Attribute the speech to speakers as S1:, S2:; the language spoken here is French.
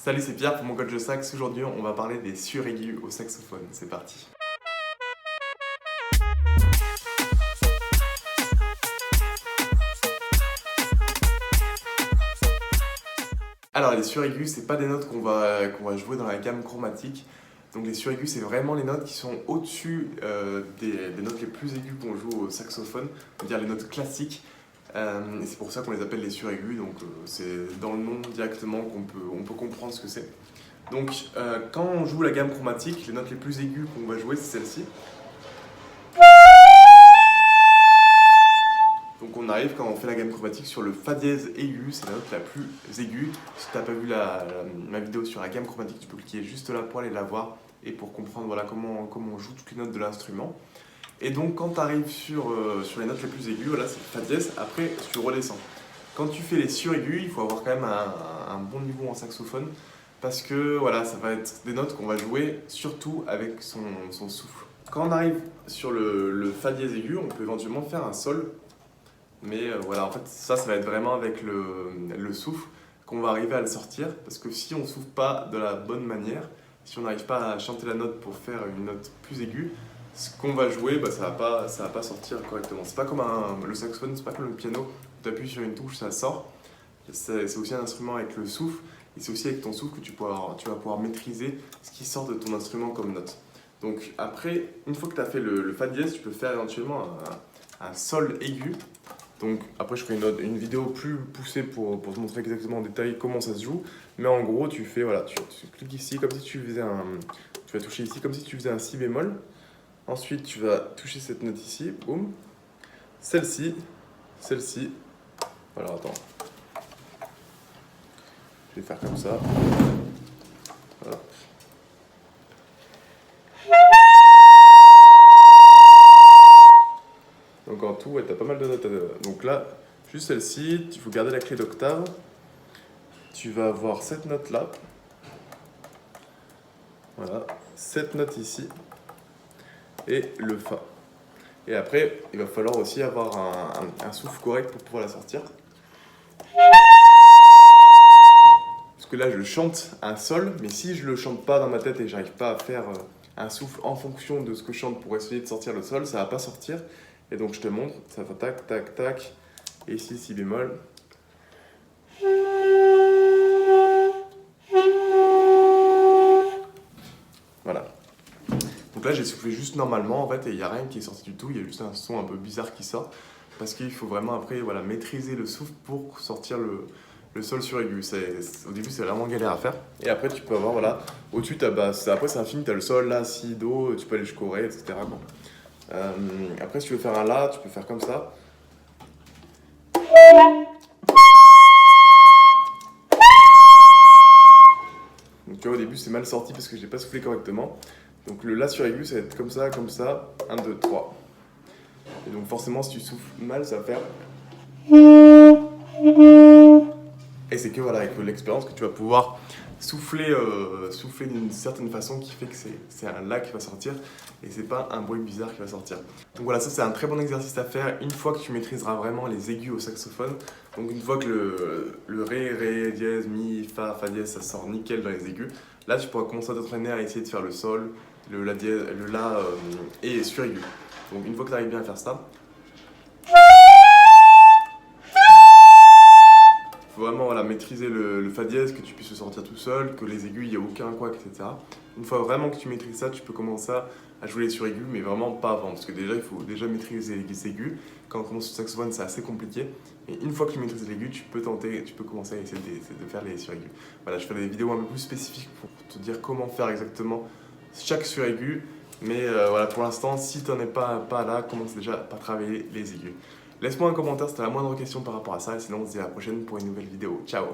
S1: Salut, c'est Pierre pour mon coach de sax. Aujourd'hui, on va parler des suraigus au saxophone. C'est parti. Alors, les suraigus, c'est pas des notes qu'on va jouer dans la gamme chromatique. Donc, les suraigus, c'est vraiment les notes qui sont au-dessus des notes les plus aiguës qu'on joue au saxophone, c'est-à-dire les notes classiques. Et c'est pour ça qu'on les appelle les suraigus. Donc, c'est dans le nom directement qu'on peut comprendre ce que c'est. Donc, quand on joue la gamme chromatique, les notes les plus aiguës qu'on va jouer, c'est celle-ci. Donc on arrive, quand on fait la gamme chromatique, sur le fa dièse aigu, c'est la note la plus aiguë. Si tu n'as pas vu ma vidéo sur la gamme chromatique, tu peux cliquer juste là pour aller la voir et pour comprendre voilà, comment on joue toutes les notes de l'instrument. Et donc quand tu arrives sur les notes les plus aiguës, voilà, c'est le fa dièse, après tu redescends. Quand tu fais les suraigus, il faut avoir quand même un bon niveau en saxophone parce que voilà, ça va être des notes qu'on va jouer surtout avec son souffle. Quand on arrive sur le fa dièse aigu, on peut éventuellement faire un sol. Mais voilà, en fait, ça va être vraiment avec le souffle qu'on va arriver à le sortir. Parce que si on ne souffle pas de la bonne manière, si on n'arrive pas à chanter la note pour faire une note plus aiguë, ce qu'on va jouer, ça va pas sortir correctement. C'est pas comme le saxophone, c'est pas comme le piano. Tu appuies sur une touche, ça sort. C'est aussi un instrument avec le souffle. Et c'est aussi avec ton souffle que tu vas pouvoir maîtriser ce qui sort de ton instrument comme note. Donc après, une fois que tu as fait le fa dièse, tu peux faire éventuellement un sol aigu. Donc après je ferai une vidéo plus poussée pour te montrer exactement en détail comment ça se joue. Mais en gros tu fais, voilà, tu cliques ici comme si tu faisais tu vas toucher ici comme si tu faisais un si bémol. Ensuite tu vas toucher cette note ici, boum. Celle-ci. Voilà, attends. Je vais faire comme ça. Voilà. Donc en tout, ouais, tu as pas mal de notes. Donc là, juste celle-ci, il faut garder la clé d'octave. Tu vas avoir cette note-là. Voilà, cette note ici. Et le Fa. Et après, il va falloir aussi avoir un souffle correct pour pouvoir la sortir. Parce que là, je chante un sol, mais si je le chante pas dans ma tête et que j'arrive pas à faire un souffle en fonction de ce que je chante pour essayer de sortir le sol, ça va pas sortir. Et donc je te montre, ça fait tac, tac, tac, et ici, si bémol. Voilà. Donc là, j'ai soufflé juste normalement, en fait, et il n'y a rien qui est sorti du tout, il y a juste un son un peu bizarre qui sort, parce qu'il faut vraiment après maîtriser le souffle pour sortir le sol sur aigu. Au début, c'est vraiment galère à faire. Et après, tu peux avoir, voilà, au-dessus, après, c'est infini, tu as le sol, la, si, do, tu peux aller jusqu'au ré, etc. Bon. Après, si tu veux faire un la, tu peux faire comme ça. Donc tu vois, au début, c'est mal sorti parce que je n'ai pas soufflé correctement. Donc le la sur aigu, ça va être comme ça, 1, 2, 3. Et donc forcément, si tu souffles mal, ça va faire... Et c'est que voilà, avec l'expérience que tu vas pouvoir souffler d'une certaine façon qui fait que c'est un la qui va sortir et c'est pas un bruit bizarre qui va sortir. Donc voilà, ça c'est un très bon exercice à faire une fois que tu maîtriseras vraiment les aigus au saxophone. Donc une fois que le ré, dièse, mi, fa dièse, ça sort nickel dans les aigus, là tu pourras commencer à t'entraîner à essayer de faire le sol, le la dièse, le la et sur aigu. Donc une fois que tu arrives bien à faire ça, il faut vraiment maîtriser le fa dièse, que tu puisses le sortir tout seul, que les aigus, il n'y a aucun couac, etc. Une fois vraiment que tu maîtrises ça, tu peux commencer à jouer les suraigus, mais vraiment pas avant, parce que déjà, il faut déjà maîtriser les aigus. Quand on commence sur le saxophone, c'est assez compliqué. Et une fois que tu maîtrises l'aigu, tu peux commencer à essayer de faire les suraigus. Voilà, je fais des vidéos un peu plus spécifiques pour te dire comment faire exactement chaque suraigu. Mais voilà, pour l'instant, si tu n'en es pas là, commence déjà par travailler les aigus. Laisse-moi un commentaire si tu as la moindre question par rapport à ça, et sinon on se dit à la prochaine pour une nouvelle vidéo. Ciao!